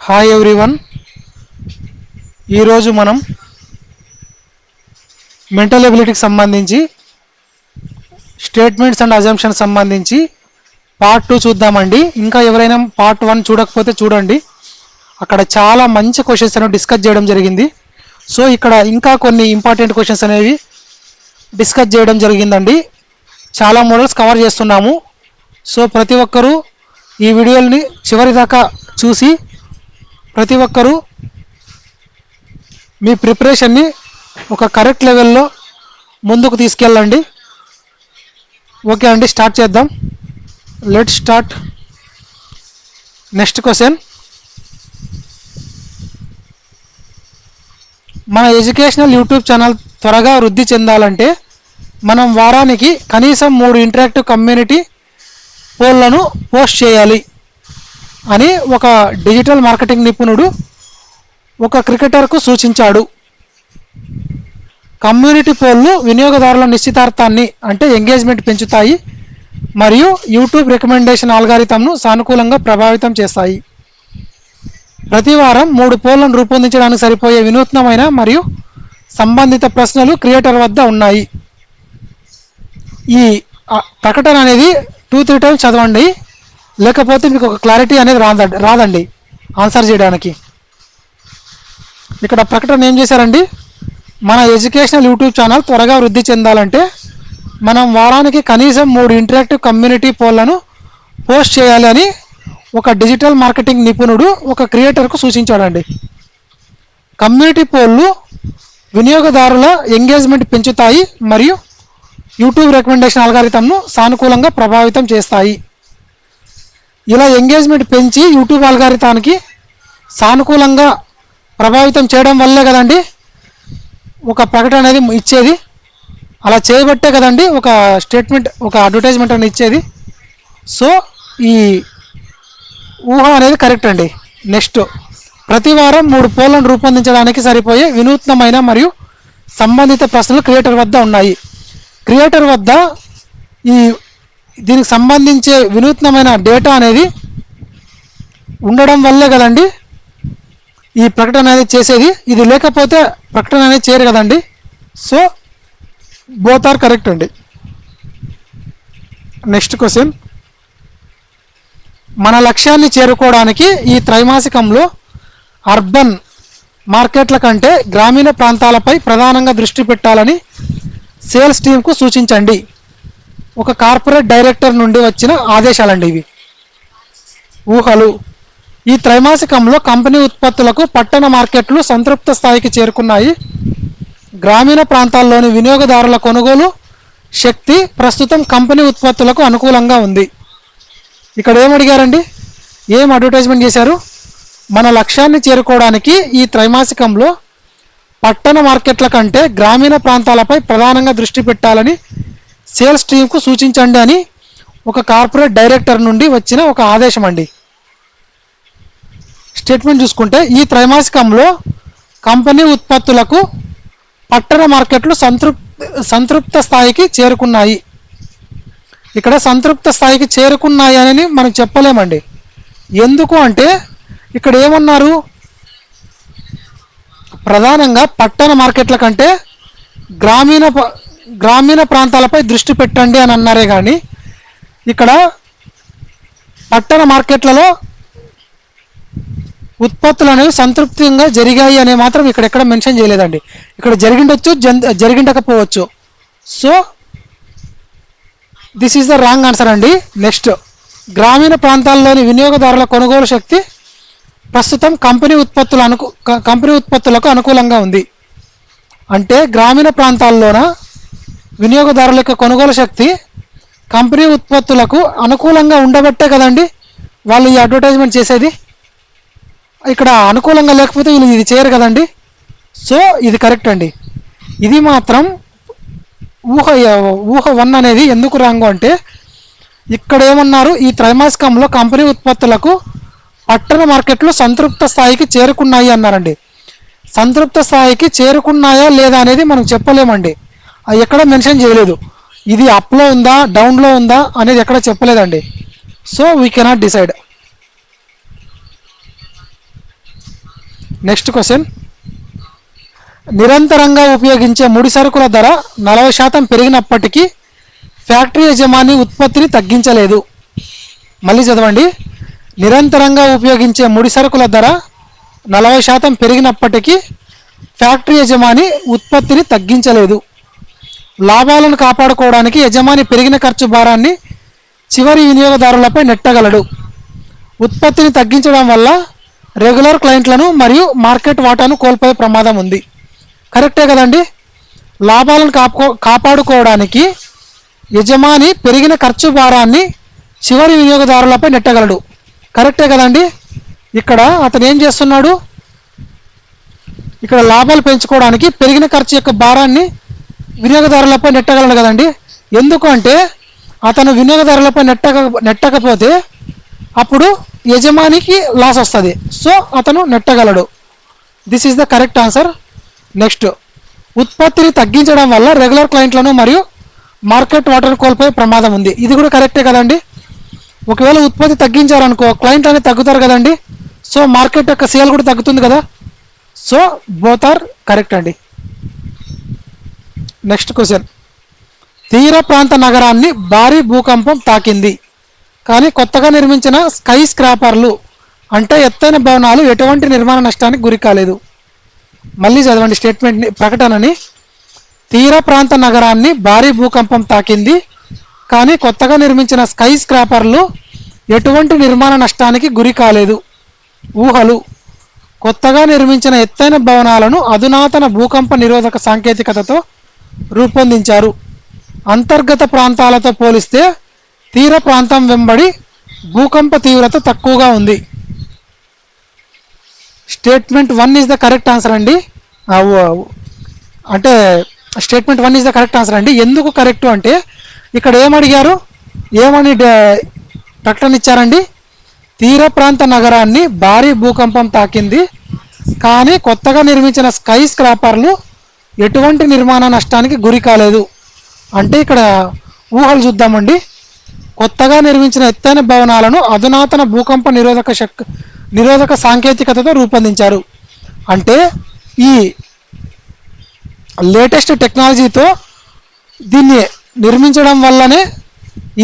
Hi everyone. ఈరోజు మనం mental ఎబిలిటీకి సంబంధించి స్టేట్మెంట్స్ అండ్ అజంప్షన్స్ సంబంధించి పార్ట్ 2 చూద్దామండి. ఇంకా ఎవరైనా పార్ట్ 1 చూడకపోతే చూడండి, అక్కడ చాలా మంచి క్వశ్చన్స్ అనేవి డిస్కస్ చేయడం జరిగింది. సో ఇక్కడ ఇంకా కొన్ని ఇంపార్టెంట్ క్వశ్చన్స్ అనేవి డిస్కస్ చేయడం జరిగిందండి. చాలా మోడల్స్ కవర్ చేస్తున్నాము. సో ప్రతి ఒక్కరూ ఈ వీడియోని చివరి దాకా చూసి ప్రతి ఒక్కరూ మీ ప్రిపరేషన్ని ఒక కరెక్ట్ లెవెల్లో ముందుకు తీసుకెళ్ళండి. ఓకే అండి, స్టార్ట్ చేద్దాం. Let's start. నెక్స్ట్ క్వశ్చన్, మన ఎడ్యుకేషనల్ యూట్యూబ్ ఛానల్ త్వరగా వృద్ధి చెందాలంటే మనం వారానికి కనీసం 3 ఇంటరాక్టివ్ కమ్యూనిటీ పోల్లను పోస్ట్ చేయాలి అని ఒక డిజిటల్ మార్కెటింగ్ నిపుణుడు ఒక క్రికెటర్కు సూచించాడు. కమ్యూనిటీ పోల్లు వినియోగదారుల నిశ్చితార్థాన్ని అంటే ఎంగేజ్మెంట్ పెంచుతాయి మరియు యూట్యూబ్ రికమెండేషన్ ఆల్గారిథంను సానుకూలంగా ప్రభావితం చేస్తాయి. ప్రతి వారం 3 పోల్లను రూపొందించడానికి సరిపోయే వినూత్నమైన మరియు సంబంధిత ప్రశ్నలు క్రియేటర్ వద్ద ఉన్నాయి. ఈ ప్రకటన అనేది 2-3 టైమ్స్ చదవండి, లేకపోతే మీకు ఒక క్లారిటీ అనేది రాదండి ఆన్సర్ చేయడానికి. ఇక్కడ ప్రకటన ఏం చేశారండి, మన ఎడ్యుకేషనల్ యూట్యూబ్ ఛానల్ త్వరగా వృద్ధి చెందాలంటే మనం వారానికి కనీసం 3 ఇంటరాక్టివ్ కమ్యూనిటీ పోల్లను పోస్ట్ చేయాలి అని ఒక డిజిటల్ మార్కెటింగ్ నిపుణుడు ఒక క్రియేటర్కు సూచించాడండి. కమ్యూనిటీ పోల్లు వినియోగదారుల ఎంగేజ్మెంట్ పెంచుతాయి మరియు యూట్యూబ్ రికమెండేషన్ ఆల్గారిథంను సానుకూలంగా ప్రభావితం చేస్తాయి. ఇలా ఎంగేజ్మెంట్ పెంచి యూట్యూబ్ ఆల్గారిథానికి సానుకూలంగా ప్రభావితం చేయడం వల్లే కదండి ఒక ప్రకటన అనేది ఇచ్చేది. అలా చేయబట్టే కదండి ఒక స్టేట్మెంట్, ఒక అడ్వర్టైజ్మెంట్ అనేది ఇచ్చేది. సో ఈ ఊహ అనేది కరెక్ట్ అండి. నెక్స్ట్, ప్రతి వారం 3 పోల్లను రూపొందించడానికి సరిపోయే వినూత్నమైన మరియు సంబంధిత ప్రశ్నలు క్రియేటర్ వద్ద ఉన్నాయి. క్రియేటర్ వద్ద దీనికి సంబంధించే వినూత్నమైన డేటా అనేది ఉండడం వల్లే కదండి ఈ ప్రకటన అనేది చేసేది. ఇది లేకపోతే ప్రకటన అనేది చేయరు కదండి. సో బోత్ ఆర్ కరెక్ట్ అండి. నెక్స్ట్ క్వశ్చన్, మన లక్ష్యాన్ని చేరుకోవడానికి ఈ త్రైమాసికంలో అర్బన్ మార్కెట్ల కంటే గ్రామీణ ప్రాంతాలపై ప్రధానంగా దృష్టి పెట్టాలని సేల్స్ టీంకు సూచించండి. ఒక కార్పొరేట్ డైరెక్టర్ నుండి వచ్చిన ఆదేశాలండి ఇవి, ఊహలు. ఈ త్రైమాసికంలో కంపెనీ ఉత్పత్తులకు పట్టణ మార్కెట్లు సంతృప్త స్థాయికి చేరుకున్నాయి. గ్రామీణ ప్రాంతాల్లోని వినియోగదారుల కొనుగోలు శక్తి ప్రస్తుతం కంపెనీ ఉత్పత్తులకు అనుకూలంగా ఉంది. ఇక్కడ ఏమడిగారండి, ఏం అడ్వర్టైజ్మెంట్ చేశారు, మన లక్ష్యాన్ని చేరుకోవడానికి ఈ త్రైమాసికంలో పట్టణ మార్కెట్ల కంటే గ్రామీణ ప్రాంతాలపై ప్రధానంగా దృష్టి పెట్టాలని సేల్స్ టీంకు సూచించండి అని ఒక కార్పొరేట్ డైరెక్టర్ నుండి వచ్చిన ఒక ఆదేశం అండి. స్టేట్మెంట్ చూసుకుంటే, ఈ త్రైమాసికంలో కంపెనీ ఉత్పత్తులకు పట్టణ మార్కెట్లు సంతృప్త స్థాయికి చేరుకున్నాయి. ఇక్కడ సంతృప్త స్థాయికి చేరుకున్నాయి అని మనం చెప్పలేమండి. ఎందుకు అంటే ఇక్కడ ఏమన్నారు, ప్రధానంగా పట్టణ మార్కెట్ల కంటే గ్రామీణ ప్రాంతాలపై దృష్టి పెట్టండి అని అన్నారే కానీ ఇక్కడ పట్టణ మార్కెట్లలో ఉత్పత్తులు అనేవి సంతృప్తిగా జరిగాయి అనే మాత్రం ఇక్కడెక్కడ మెన్షన్ చేయలేదండి. ఇక్కడ జరిగిండొచ్చు, జరిగిండకపోవచ్చు. So this is the wrong answer అండి. నెక్స్ట్, గ్రామీణ ప్రాంతాల్లోని వినియోగదారుల కొనుగోలు శక్తి ప్రస్తుతం కంపెనీ ఉత్పత్తులకు అనుకూలంగా ఉంది. అంటే గ్రామీణ ప్రాంతాల్లోన వినియోగదారుల యొక్క కొనుగోలు శక్తి కంపెనీ ఉత్పత్తులకు అనుకూలంగా ఉండబట్టే కదండి వాళ్ళు ఈ అడ్వర్టైజ్మెంట్ చేసేది. ఇక్కడ అనుకూలంగా లేకపోతే వీళ్ళు ఇది చేయరు కదండి. సో ఇది కరెక్ట్ అండి. ఇది మాత్రం ఊహ 1 అనేది ఎందుకు రాంగు అంటే ఇక్కడ ఏమన్నారు, ఈ త్రైమాసికంలో కంపెనీ ఉత్పత్తులకు పట్టణ మార్కెట్లు సంతృప్త స్థాయికి చేరుకున్నాయి అన్నారండి. సంతృప్త స్థాయికి చేరుకున్నాయా లేదా అనేది మనం చెప్పలేమండి. అది ఎక్కడ మెన్షన్ చేయలేదు. ఇది అప్లో ఉందా డౌన్లో ఉందా అనేది ఎక్కడ చెప్పలేదండి. So we cannot decide. Next question, నిరంతరంగా ఉపయోగించే ముడి సరుకుల ధర 40% పెరిగినప్పటికీ ఫ్యాక్టరీ యజమాని ఉత్పత్తిని తగ్గించలేదు. మళ్ళీ చదవండి. నిరంతరంగా ఉపయోగించే ముడి సరుకుల ధర 40% పెరిగినప్పటికీ ఫ్యాక్టరీ యజమాని ఉత్పత్తిని తగ్గించలేదు. లాభాలను కాపాడుకోవడానికి యజమాని పెరిగిన ఖర్చు భారాన్ని చివరి వినియోగదారులపై నెట్టగలడు. ఉత్పత్తిని తగ్గించడం వల్ల రెగ్యులర్ క్లయింట్లను మరియు మార్కెట్ వాటాను కోల్పోయే ప్రమాదం ఉంది. కరెక్టే కదండి. లాభాలను కాపాడుకోవడానికి యజమాని పెరిగిన ఖర్చు భారాన్ని చివరి వినియోగదారులపై నెట్టగలడు. కరెక్టే కదండి. ఇక్కడ అతను ఏం చేస్తున్నాడు, ఇక్కడ లాభాలు పెంచుకోవడానికి పెరిగిన ఖర్చు యొక్క భారాన్ని వినియోగదారులపై నెట్టగలడు కదండి. ఎందుకు అంటే అతను వినియోగదారులపై నెట్టకపోతే అప్పుడు యజమానికి లాస్ వస్తుంది. సో అతను నెట్టగలడు. This is the correct answer. Next, ఉత్పత్తిని తగ్గించడం వల్ల రెగ్యులర్ క్లయింట్లను మరియు మార్కెట్ వాటాను కోల్పోయే ప్రమాదం ఉంది. ఇది కూడా కరెక్టే కదండి. ఒకవేళ ఉత్పత్తి తగ్గించారనుకో క్లయింట్ అనేది తగ్గుతారు కదండి. సో మార్కెట్ యొక్క సేల్ కూడా తగ్గుతుంది కదా. సో బోత్ ఆర్ కరెక్ట్ అండి. నెక్స్ట్ క్వశ్చన్, తీర ప్రాంత నగరాన్ని భారీ భూకంపం తాకింది కానీ కొత్తగా నిర్మించిన స్కై స్క్రాపర్లు అంటే ఎత్తైన భవనాలు ఎటువంటి నిర్మాణ నష్టానికి గురి కాలేదు. మళ్ళీ చదవండి స్టేట్మెంట్ని, ప్రకటనని. తీర ప్రాంత నగరాన్ని భారీ భూకంపం తాకింది కానీ కొత్తగా నిర్మించిన స్కై స్క్రాపర్లు ఎటువంటి నిర్మాణ నష్టానికి గురి కాలేదు. ఊహలు, కొత్తగా నిర్మించిన ఎత్తైన భవనాలను అధునాతన భూకంప నిరోధక సాంకేతికతతో రూపొందించారు. అంతర్గత ప్రాంతాలతో పోలిస్తే తీర ప్రాంతం వెంబడి భూకంప తీవ్రత తక్కువగా ఉంది. Statement 1 is the correct answer అండి. అంటే statement 1 is the correct answer అండి. ఎందుకు కరెక్ట్ అంటే ఇక్కడ ఏమడిగారు, ఏమని ప్రకటన ఇచ్చారండి, తీర ప్రాంత నగరాన్ని భారీ భూకంపం తాకింది కానీ కొత్తగా నిర్మించిన స్కై స్క్రాపర్లు ఎటువంటి నిర్మాణ నష్టానికి గురి కాలేదు. అంటే ఇక్కడ ఊహలు చూద్దామండి. కొత్తగా నిర్మించిన ఎత్తైన భవనాలను అధునాతన భూకంప నిరోధక సాంకేతికతతో రూపొందించారు. అంటే ఈ లేటెస్ట్ టెక్నాలజీతో దీన్ని నిర్మించడం వల్లనే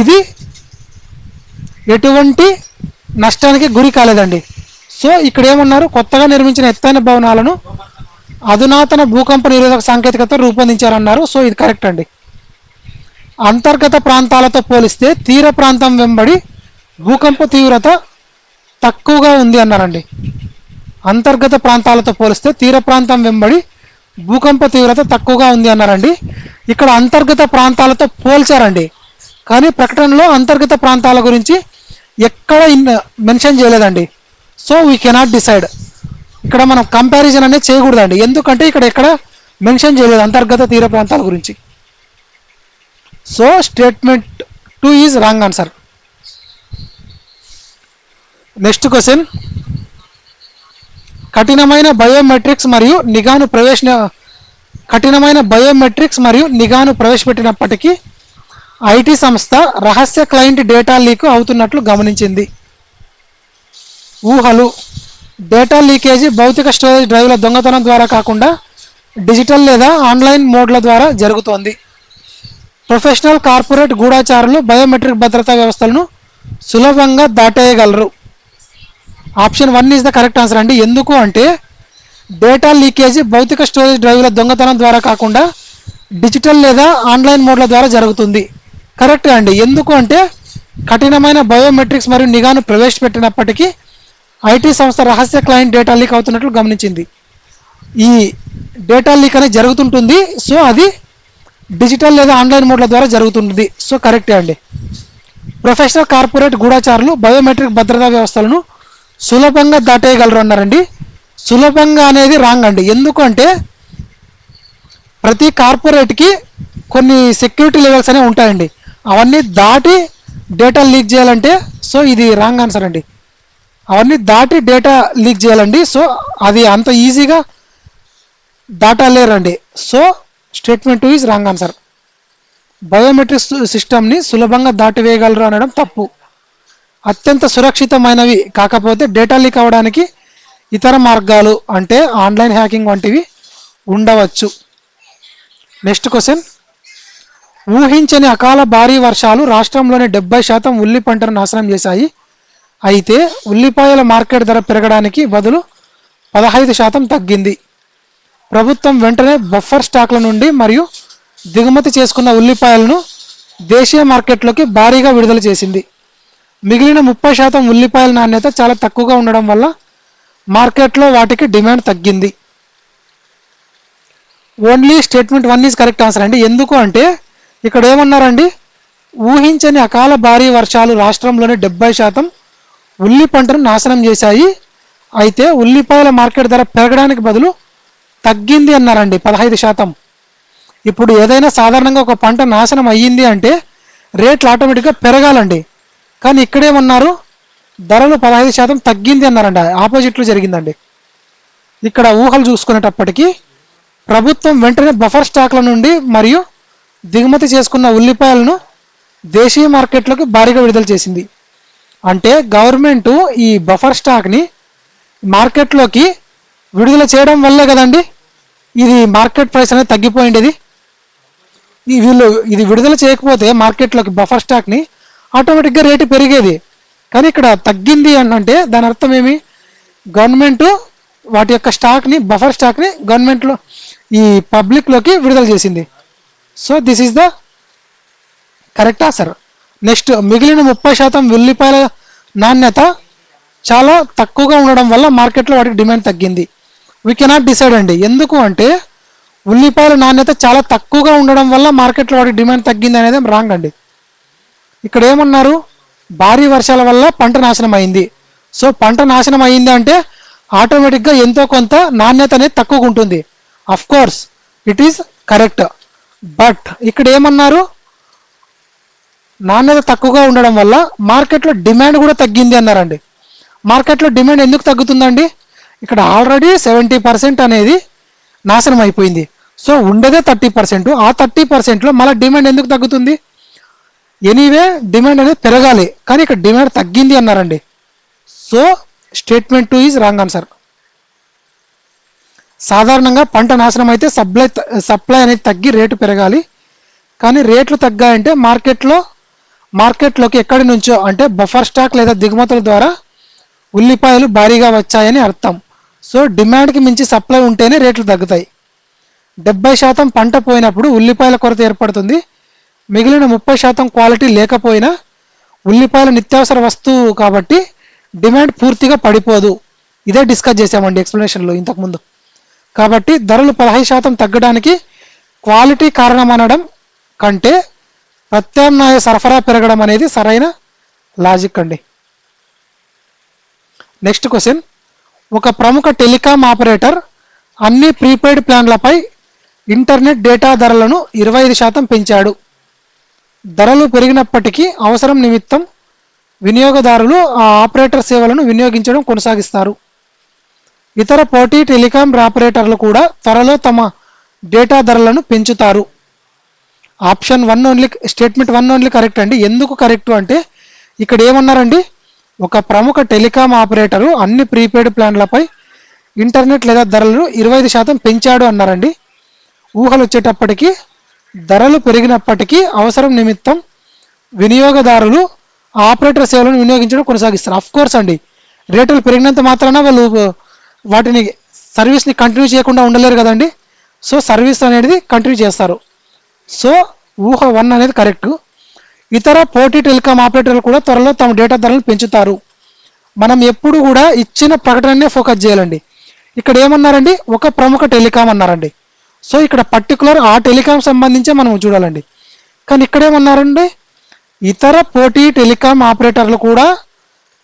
ఇది ఎటువంటి నష్టానికి గురి కాలేదండి. సో ఇక్కడ ఏమన్నారు, కొత్తగా నిర్మించిన ఎత్తైన భవనాలను అధునాతన భూకంప నిరోధక సాంకేతికతతో రూపొందించారన్నారు. సో ఇది కరెక్ట్ అండి. అంతర్గత ప్రాంతాలతో పోలిస్తే తీర ప్రాంతం వెంబడి భూకంప తీవ్రత తక్కువగా ఉంది అన్నారండి. అంతర్గత ప్రాంతాలతో పోలిస్తే తీర ప్రాంతం వెంబడి భూకంప తీవ్రత తక్కువగా ఉంది అన్నారండి. ఇక్కడ అంతర్గత ప్రాంతాలతో పోల్చారండి, కానీ ప్రకటనలో అంతర్గత ప్రాంతాల గురించి ఎక్కడ మెన్షన్ చేయలేదండి. So we cannot decide. ఇక్కడ మనం కంపారిజన్ అనేది చేయకూడదండి. ఎందుకంటే ఇక్కడ ఎక్కడ మెన్షన్ చేయలేదు అంతర్గత తీర ప్రాంతాల గురించి. So statement 2 is wrong answer. Next question, కఠినమైన బయోమెట్రిక్స్ మరియు నిఘాను ప్రవేశపెట్టినప్పటికీ ఐటీ సంస్థ రహస్య క్లయింట్ డేటా లీక్ అవుతున్నట్లు గమనించింది. ఊహలు, డేటా లీకేజీ భౌతిక స్టోరేజ్ డ్రైవ్ల దొంగతనం ద్వారా కాకుండా డిజిటల్ లేదా ఆన్లైన్ మోడ్ల ద్వారా జరుగుతోంది. ప్రొఫెషనల్ కార్పొరేట్ గూఢచారులు బయోమెట్రిక్ భద్రతా వ్యవస్థలను సులభంగా దాటేయగలరు. Option 1 is the correct answer అండి. ఎందుకు అంటే డేటా లీకేజీ భౌతిక స్టోరేజ్ డ్రైవ్ల దొంగతనం ద్వారా కాకుండా డిజిటల్ లేదా ఆన్లైన్ మోడ్ల ద్వారా జరుగుతుంది. కరెక్ట్ అండి. ఎందుకు అంటే కఠినమైన బయోమెట్రిక్స్ మరియు నిఘాను ప్రవేశపెట్టినప్పటికీ ఐటీ సంస్థ రహస్య క్లయింట్ డేటా లీక్ అవుతున్నట్లు గమనించింది. ఈ డేటా లీక్ అనేది జరుగుతుంటుంది. సో అది డిజిటల్ లేదా ఆన్లైన్ మోడ్ల ద్వారా జరుగుతుంది. సో కరెక్టే అండి. ప్రొఫెషనల్ కార్పొరేట్ గూఢచారులు బయోమెట్రిక్ భద్రతా వ్యవస్థలను సులభంగా దాటేయగలరు అన్నారండి. సులభంగా అనేది రాంగ్ అండి. ఎందుకు అంటే ప్రతి కార్పొరేట్కి కొన్ని సెక్యూరిటీ లెవెల్స్ అనేవి ఉంటాయండి. అవన్నీ దాటి డేటా లీక్ చేయాలంటే సో ఇది రాంగ్ ఆన్సర్ అండి. అవన్నీ దాటి డేటా లీక్ చేయాలండి. సో అది అంత ఈజీగా దాటలేరండి. So statement 2 is wrong answer. Biometric సిస్టమ్ని సులభంగా దాటివేయగలరు అనడం తప్పు. అత్యంత సురక్షితమైనవి కాకపోతే డేటా లీక్ అవ్వడానికి ఇతర మార్గాలు అంటే ఆన్లైన్ హ్యాకింగ్ వంటివి ఉండవచ్చు. నెక్స్ట్ క్వశ్చన్, ఊహించని అకాల భారీ వర్షాలు రాష్ట్రంలోని 70% ఉల్లి పంటను నాశనం చేశాయి. అయితే ఉల్లిపాయల మార్కెట్ ధర పెరగడానికి బదులు 15% తగ్గింది. ప్రభుత్వం వెంటనే బఫర్ స్టాక్ల నుండి మరియు దిగుమతి చేసుకున్న ఉల్లిపాయలను దేశీయ మార్కెట్లోకి భారీగా విడుదల చేసింది. మిగిలిన 30% ఉల్లిపాయల నాణ్యత చాలా తక్కువగా ఉండడం వల్ల మార్కెట్లో వాటికి డిమాండ్ తగ్గింది. Only statement 1 is correct answer అండి. ఎందుకు అంటే ఇక్కడ ఏమన్నారండి, ఊహించని అకాల భారీ వర్షాలు రాష్ట్రంలోని 70% ఉల్లి పంటను నాశనం చేశాయి. అయితే ఉల్లిపాయల మార్కెట్ ధర పెరగడానికి బదులు తగ్గింది అన్నారండి 15%. ఇప్పుడు ఏదైనా సాధారణంగా ఒక పంట నాశనం అయ్యింది అంటే రేట్లు ఆటోమేటిక్గా పెరగాలండి. కానీ ఇక్కడేమన్నారు, ధరలు 15% తగ్గింది అన్నారండి. ఆపోజిట్లో జరిగిందండి. ఇక్కడ ఊహలు చూసుకునేటప్పటికీ ప్రభుత్వం వెంటనే బఫర్ స్టాక్ల నుండి మరియు దిగుమతి చేసుకున్న ఉల్లిపాయలను దేశీయ మార్కెట్లోకి భారీగా విడుదల చేసింది. అంటే గవర్నమెంట్ ఈ బఫర్ స్టాక్ని మార్కెట్లోకి విడుదల చేయడం వల్లే కదండి ఇది మార్కెట్ ప్రైస్ అనేది తగ్గిపోయింది. వీళ్ళు ఇది విడుదల చేయకపోతే మార్కెట్లోకి బఫర్ స్టాక్ని ఆటోమేటిక్గా రేటు పెరిగేది. కానీ ఇక్కడ తగ్గింది అంటే దాని అర్థం ఏమి, గవర్నమెంట్ వాటి యొక్క స్టాక్ని బఫర్ స్టాక్ని గవర్నమెంట్లో ఈ పబ్లిక్లోకి విడుదల చేసింది. So this is the correct answer. Next, మిగిలిన 30% ఉల్లిపాయల నాణ్యత చాలా తక్కువగా ఉండడం వల్ల మార్కెట్లో వాటికి డిమాండ్ తగ్గింది. వీ కెనాట్ డిసైడ్ అండి. ఎందుకు అంటే ఉల్లిపాయల నాణ్యత చాలా తక్కువగా ఉండడం వల్ల మార్కెట్లో వాటికి డిమాండ్ తగ్గింది అనేది రాంగ్ అండి. ఇక్కడ ఏమన్నారు, భారీ వర్షాల వల్ల పంట నాశనం అయింది. సో పంట నాశనం అయింది అంటే ఆటోమేటిక్గా ఎంతో కొంత నాణ్యత అనేది తక్కువగా ఉంటుంది. Of course it is correct. But ఇక్కడ ఏమన్నారు, నాణ్యత తక్కువగా ఉండడం వల్ల మార్కెట్లో డిమాండ్ కూడా తగ్గింది అన్నారండి. మార్కెట్లో డిమాండ్ ఎందుకు తగ్గుతుందండి, ఇక్కడ ఆల్రెడీ 70% అనేది నాశనం అయిపోయింది. సో ఉండేదే 30%. ఆ 30%లో మళ్ళీ డిమాండ్ ఎందుకు తగ్గుతుంది, ఎనీవే డిమాండ్ అనేది పెరగాలి, కానీ ఇక్కడ డిమాండ్ తగ్గింది అన్నారండి. So statement 2 is wrong answer. సాధారణంగా పంట నాశనం అయితే సప్లై అనేది తగ్గి రేటు పెరగాలి. కానీ రేట్లు తగ్గాయంటే మార్కెట్లోకి ఎక్కడి నుంచో అంటే బఫర్ స్టాక్ లేదా దిగుమతుల ద్వారా ఉల్లిపాయలు భారీగా వచ్చాయని అర్థం. సో డిమాండ్కి మించి సప్లై ఉంటేనే రేట్లు తగ్గుతాయి. 70% పంట పోయినప్పుడు ఉల్లిపాయల కొరత ఏర్పడుతుంది. మిగిలిన 30% క్వాలిటీ లేకపోయినా ఉల్లిపాయల నిత్యావసర వస్తువు కాబట్టి డిమాండ్ పూర్తిగా పడిపోదు. ఇదే డిస్కస్ చేసామండి ఎక్స్ప్లెనేషన్లో ఇంతకుముందు. కాబట్టి ధరలు 15% తగ్గడానికి క్వాలిటీ కారణమనడం కంటే ప్రత్యామ్నాయ సరఫరా పెరగడం అనేది సరైన లాజిక్ అండి. నెక్స్ట్ క్వశ్చన్, ఒక ప్రముఖ టెలికాం ఆపరేటర్ అన్ని ప్రీపెయిడ్ ప్లాన్లపై ఇంటర్నెట్ డేటా ధరలను 25% పెంచాడు. ధరలు పెరిగినప్పటికీ అవసరం నిమిత్తం వినియోగదారులు ఆ ఆపరేటర్ సేవలను వినియోగించడం కొనసాగిస్తారు. ఇతర పోటీ టెలికాం ఆపరేటర్లు కూడా త్వరలో తమ డేటా ధరలను పెంచుతారు. Option 1 only, statement 1 only correct అండి. ఎందుకు కరెక్ట్ అంటే ఇక్కడ ఏమన్నారండి, ఒక ప్రముఖ టెలికాం ఆపరేటరు అన్ని ప్రీపెయిడ్ ప్లాన్లపై ఇంటర్నెట్ లేదా ధరలను 25% పెంచాడు అన్నారండి. ఊహలు వచ్చేటప్పటికీ ధరలు పెరిగినప్పటికీ అవసరం నిమిత్తం వినియోగదారులు ఆపరేటర్ సేవలను వినియోగించడం కొనసాగిస్తారు. అఫ్ కోర్స్ అండి, రేట్లు పెరిగినంత మాత్రాన వాళ్ళు వాటిని సర్వీస్ని కంటిన్యూ చేయకుండా ఉండలేరు కదండి. సో సర్వీస్ అనేది కంటిన్యూ చేస్తారు. సో ఊహ 1 అనేది కరెక్ట్. ఇతర పోటీ టెలికాం ఆపరేటర్లు కూడా త్వరలో తమ డేటా ధరలను పెంచుతారు. మనం ఎప్పుడు కూడా ఇచ్చిన ప్రకటననే ఫోకస్ చేయాలండి. ఇక్కడ ఏమన్నారండి, ఒక ప్రముఖ టెలికాం అన్నారండి. సో ఇక్కడ పర్టికులర్ ఆ టెలికాం సంబంధించే మనం చూడాలండి. కానీ ఇక్కడ ఏమన్నారండి, ఇతర పోటీ టెలికాం ఆపరేటర్లు కూడా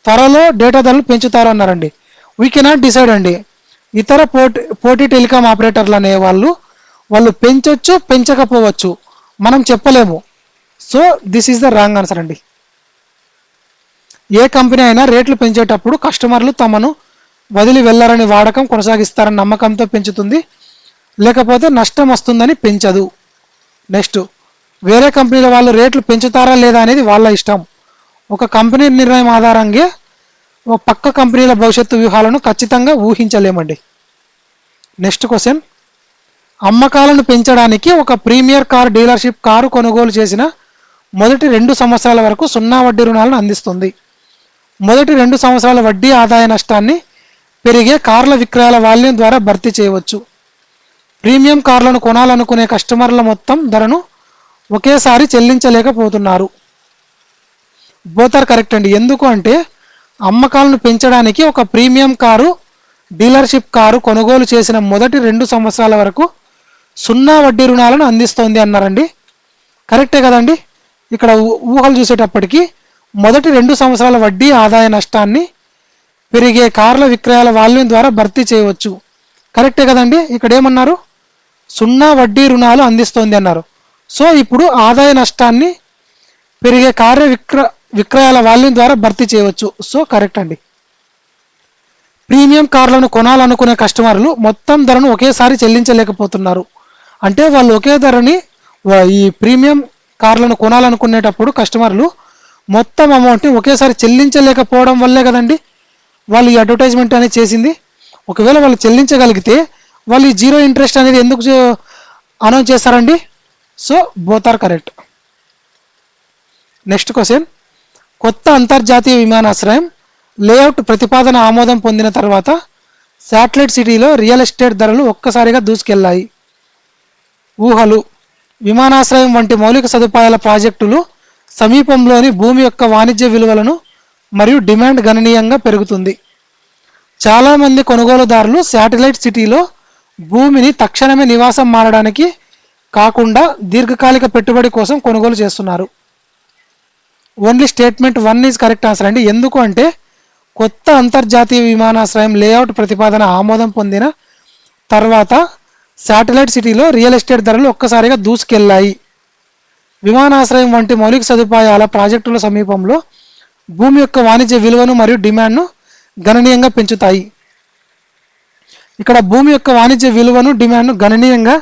త్వరలో డేటా ధరలు పెంచుతారు అన్నారండి. వీ కెనాట్ డిసైడ్ అండి. ఇతర పోటీ టెలికాం ఆపరేటర్లు అనే వాళ్ళు పెంచవచ్చు, పెంచకపోవచ్చు, మనం చెప్పలేము. So this is the wrong answer అండి. ఏ కంపెనీ అయినా రేట్లు పెంచేటప్పుడు కస్టమర్లు తమను వదిలి వెళ్ళరని వాడకం కొనసాగిస్తారని నమ్మకంతో పెంచుతుంది, లేకపోతే నష్టం వస్తుందని పెంచదు. నెక్స్ట్, వేరే కంపెనీల వాళ్ళు రేట్లు పెంచుతారా లేదా అనేది వాళ్ళ ఇష్టం. ఒక కంపెనీ నిర్ణయం ఆధారంగా ఓ పక్క కంపెనీల భవిష్యత్తు వ్యూహాలను ఖచ్చితంగా ఊహించలేమండి. నెక్స్ట్ క్వశ్చన్, అమ్మకాలను పెంచడానికి ఒక ప్రీమియర్ కార్ డీలర్షిప్ కారు కొనుగోలు చేసిన మొదటి 2 సంవత్సరాల వరకు 0 వడ్డీ రుణాలను అందిస్తుంది. మొదటి 2 సంవత్సరాల వడ్డీ ఆదాయ నష్టాన్ని పెరిగే కార్ల విక్రయాల వాల్యూమ్ ద్వారా భర్తీ చేయవచ్చు. ప్రీమియం కార్లను కొనాలనుకునే కస్టమర్ల మొత్తం ధరను ఒకేసారి చెల్లించలేకపోతున్నారు. బోత్ ఆర్ కరెక్ట్ అండి. ఎందుకు అంటే అమ్మకాలను పెంచడానికి ఒక ప్రీమియం కారు డీలర్షిప్ కారు కొనుగోలు చేసిన మొదటి 2 సంవత్సరాల వరకు 0 వడ్డీ రుణాలను అందిస్తోంది అన్నారండి. కరెక్టే కదండి. ఇక్కడ ఊహలు చూసేటప్పటికి మొదటి 2 సంవత్సరాల వడ్డీ ఆదాయ నష్టాన్ని పెరిగే కార్ల విక్రయాల వాల్యూమ్ ద్వారా భర్తీ చేయవచ్చు. కరెక్టే కదండి. ఇక్కడ ఏమన్నారు, 0 వడ్డీ రుణాలు అందిస్తోంది అన్నారు. సో ఇప్పుడు ఆదాయ నష్టాన్ని పెరిగే కార్ల విక్రయాల వాల్యూమ్ ద్వారా భర్తీ చేయవచ్చు. సో కరెక్ట్ అండి. ప్రీమియం కార్లను కొనాలనుకునే కస్టమర్లు మొత్తం ధరను ఒకేసారి చెల్లించలేకపోతున్నారు. అంటే వాళ్ళు ఒకే ధరని ఈ ప్రీమియం కార్లను కొనాలనుకునేటప్పుడు కస్టమర్లు మొత్తం అమౌంట్ని ఒకేసారి చెల్లించలేకపోవడం వల్లే కదండి వాళ్ళు ఈ అడ్వర్టైజ్మెంట్ అనేది చేసింది. ఒకవేళ వాళ్ళు చెల్లించగలిగితే వాళ్ళు ఈ 0 ఇంట్రెస్ట్ అనేది ఎందుకు అనౌన్స్ చేస్తారండి. So both are correct. Next question, కొత్త అంతర్జాతీయ విమానాశ్రయం లేఅవుట్ ప్రతిపాదన ఆమోదం పొందిన తర్వాత శాటిలైట్ సిటీలో రియల్ ఎస్టేట్ ధరలు ఒక్కసారిగా దూసుకెళ్లాయి. ఊహలు, విమానాశ్రయం వంటి మౌలిక సదుపాయాల ప్రాజెక్టులు సమీపంలోని భూమి యొక్క వాణిజ్య విలువలను మరియు డిమాండ్ గణనీయంగా పెరుగుతుంది. చాలామంది కొనుగోలుదారులు శాటిలైట్ సిటీలో భూమిని తక్షణమే నివాసం మారడానికి కాకుండా దీర్ఘకాలిక పెట్టుబడి కోసం కొనుగోలు చేస్తున్నారు. Only statement 1 is correct answer అండి. ఎందుకు అంటే కొత్త అంతర్జాతీయ విమానాశ్రయం లేఅవుట్ ప్రతిపాదన ఆమోదం పొందిన తర్వాత శాటిలైట్ సిటీలో రియల్ ఎస్టేట్ ధరలు ఒక్కసారిగా దూసుకెళ్లాయి. విమానాశ్రయం వంటి మౌలిక సదుపాయాల ప్రాజెక్టుల సమీపంలో భూమి యొక్క వాణిజ్య విలువను మరియు డిమాండ్ను గణనీయంగా పెంచుతాయి. ఇక్కడ భూమి యొక్క వాణిజ్య విలువను డిమాండ్ను గణనీయంగా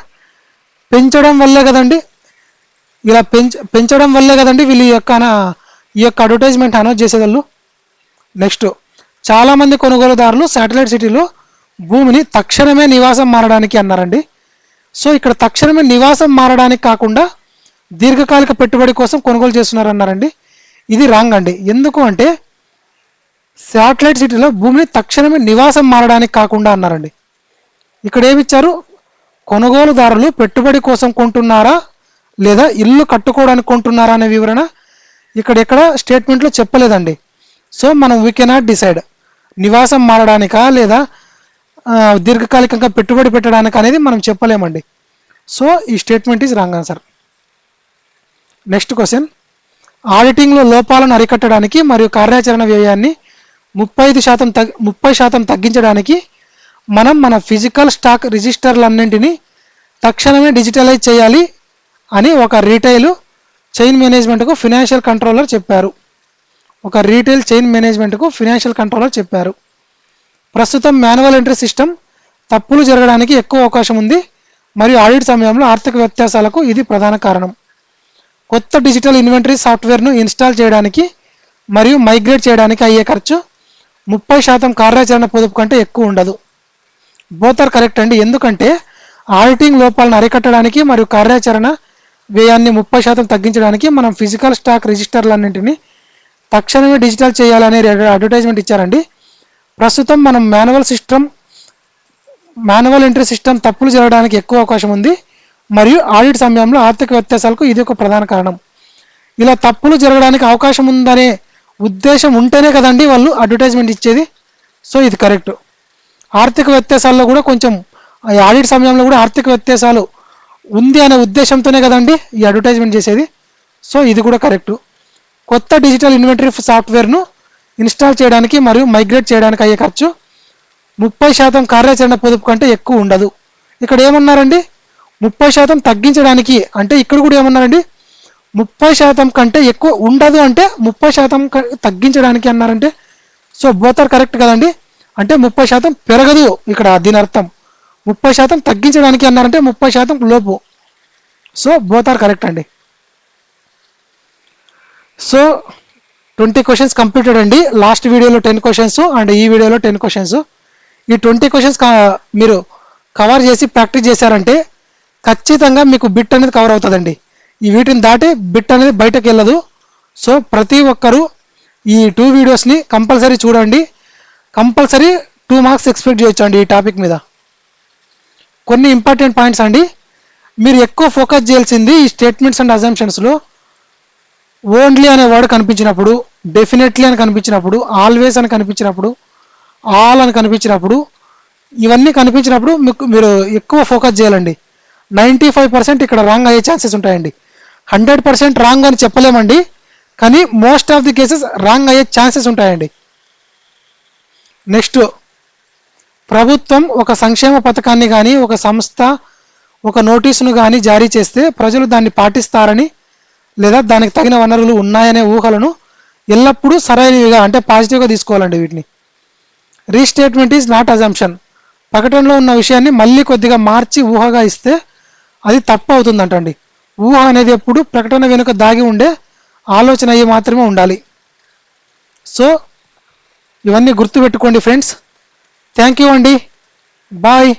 పెంచడం వల్లే కదండి ఇలా పెంచడం వల్లే కదండి వీళ్ళు ఈ యొక్క అడ్వర్టైజ్మెంట్ అనౌన్స్ చేసేవాళ్ళు. నెక్స్ట్, చాలామంది కొనుగోలుదారులు శాటిలైట్ సిటీలో భూమిని తక్షణమే నివాసం మారడానికి అన్నారండి. సో ఇక్కడ తక్షణమే నివాసం మారడానికి కాకుండా దీర్ఘకాలిక పెట్టుబడి కోసం కొనుగోలు చేస్తున్నారు అన్నారండి. ఇది రాంగ్ అండి. ఎందుకు అంటే శాటిలైట్ సిటీలో భూమిని తక్షణమే నివాసం మారడానికి కాకుండా అన్నారండి. ఇక్కడ ఏమిచ్చారు, కొనుగోలుదారులు పెట్టుబడి కోసం కొంటున్నారా లేదా ఇల్లు కట్టుకోవడానికి కొంటున్నారా అనే వివరణ ఇక్కడ స్టేట్మెంట్లో చెప్పలేదండి. సో మనం వీ కెనాట్ డిసైడ్ నివాసం మారడానికా లేదా దీర్ఘకాలికంగా పెట్టుబడి పెట్టడానికి అనేది మనం చెప్పలేమండి. సో ఈ statement is wrong answer. Next question, ఆడిటింగ్లో లోపాలను అరికట్టడానికి మరియు కార్యాచరణ వ్యయాన్ని 30% తగ్గించడానికి మనం మన ఫిజికల్ స్టాక్ రిజిస్టర్లన్నింటినీ తక్షణమే డిజిటలైజ్ చేయాలి అని ఒక రీటైల్ చైన్ మేనేజ్మెంట్కు ఫినాన్షియల్ కంట్రోలర్ చెప్పారు. ప్రస్తుతం మాన్యువల్ ఎంట్రీ సిస్టమ్ తప్పులు జరగడానికి ఎక్కువ అవకాశం ఉంది మరియు ఆడిట్ సమయంలో ఆర్థిక వ్యత్యాసాలకు ఇది ప్రధాన కారణం. కొత్త డిజిటల్ ఇన్వెంటరీ సాఫ్ట్వేర్ను ఇన్స్టాల్ చేయడానికి మరియు మైగ్రేట్ చేయడానికి అయ్యే ఖర్చు 30% కార్యాచరణ పొదుపు కంటే ఎక్కువ ఉండదు. బోత్ ఆర్ కరెక్ట్ అండి. ఎందుకంటే ఆడిటింగ్ లోపాలను అరికట్టడానికి మరియు కార్యాచరణ వ్యయాన్ని 30% తగ్గించడానికి మనం ఫిజికల్ స్టాక్ రిజిస్టర్లన్నింటినీ తక్షణమే డిజిటల్ చేయాలనే అడ్వర్టైజ్మెంట్ ఇచ్చారండి. ప్రస్తుతం మనం మాన్యువల్ ఎంట్రీ సిస్టమ్ తప్పులు జరగడానికి ఎక్కువ అవకాశం ఉంది మరియు ఆడిట్ సమయంలో ఆర్థిక వ్యత్యాసాలకు ఇది ఒక ప్రధాన కారణం. ఇలా తప్పులు జరగడానికి అవకాశం ఉందనే ఉద్దేశం ఉంటేనే కదండి వాళ్ళు అడ్వర్టైజ్మెంట్ ఇచ్చేది. సో ఇది కరెక్ట్. ఆర్థిక వ్యత్యాసాల్లో కూడా కొంచెం ఆడిట్ సమయంలో కూడా ఆర్థిక వ్యత్యాసాలు ఉంది అనే ఉద్దేశంతోనే కదండి ఈ అడ్వర్టైజ్మెంట్ చేసేది. సో ఇది కూడా కరెక్టు. కొత్త డిజిటల్ ఇన్వెంటరీ సాఫ్ట్వేర్ను ఇన్స్టాల్ చేయడానికి మరియు మైగ్రేట్ చేయడానికి అయ్యే ఖర్చు 30% కార్యాచరణ పొదుపు కంటే ఎక్కువ ఉండదు. ఇక్కడ ఏమన్నారండి, 30% తగ్గించడానికి, అంటే ఇక్కడ కూడా ఏమన్నారండి 30% కంటే ఎక్కువ ఉండదు అంటే 30% తగ్గించడానికి అన్నారంటే. సో బోత్ ఆర్ కరెక్ట్ కదండి. అంటే 30% పెరగదు ఇక్కడ దీని అర్థం. 30% తగ్గించడానికి అన్నారంటే 30% లోపు. సో బోత్ ఆర్ కరెక్ట్ అండి. సో 20 క్వశ్చన్స్ కంప్లీటెడ్ అండి. లాస్ట్ వీడియోలో 10 క్వశ్చన్స్ అండ్ ఈ వీడియోలో 10 క్వశ్చన్స్. ఈ 20 క్వశ్చన్స్ మీరు కవర్ చేసి ప్రాక్టీస్ చేశారంటే ఖచ్చితంగా మీకు బిట్ అనేది కవర్ అవుతుందండి. ఈ వీటిని దాటి బిట్ అనేది బయటకు వెళ్ళదు. సో ప్రతి ఒక్కరూ ఈ 2 వీడియోస్ని కంపల్సరీ చూడండి. కంపల్సరీ 2 మార్క్స్ ఎక్స్పెక్ట్ చేయొచ్చు అండి ఈ టాపిక్ మీద. కొన్ని ఇంపార్టెంట్ పాయింట్స్ అండి. మీరు ఎక్కువ ఫోకస్ చేయాల్సింది ఈ స్టేట్మెంట్స్ అండ్ అజంప్షన్స్లో ఓన్లీ అనే వర్డ్ కనిపించినప్పుడు, డెఫినెట్లీ అని కనిపించినప్పుడు, ఆల్వేస్ అని కనిపించినప్పుడు, ఆల్ అని కనిపించినప్పుడు, ఇవన్నీ కనిపించినప్పుడు మీరు ఎక్కువ ఫోకస్ చేయాలండి. 95% ఇక్కడ రాంగ్ అయ్యే ఛాన్సెస్ ఉంటాయండి. 100% రాంగ్ అని చెప్పలేమండి, కానీ most of the cases wrong అయ్యే ఛాన్సెస్ ఉంటాయండి. నెక్స్ట్, ప్రభుత్వం ఒక సంక్షేమ పథకాన్ని కానీ, ఒక సంస్థ ఒక నోటీసును కానీ జారీ చేస్తే ప్రజలు దాన్ని పాటిస్తారని లేదా దానికి తగిన వనరులు ఉన్నాయనే ఊహలను ఎల్లప్పుడూ సరైనవిగా అంటే పాజిటివ్గా తీసుకోవాలండి. వీటిని రీస్టేట్మెంట్ ఈజ్ నాట్ అజంప్షన్. ప్రకటనలో ఉన్న విషయాన్ని మళ్ళీ కొద్దిగా మార్చి ఊహగా ఇస్తే అది తప్పు అవుతుందంటండి. ఊహ అనేది ఎప్పుడు ప్రకటన వెనుక దాగి ఉండే ఆలోచన అయ్యి మాత్రమే ఉండాలి. సో ఇవన్నీ గుర్తుపెట్టుకోండి ఫ్రెండ్స్. థ్యాంక్ యూ అండి. బాయ్.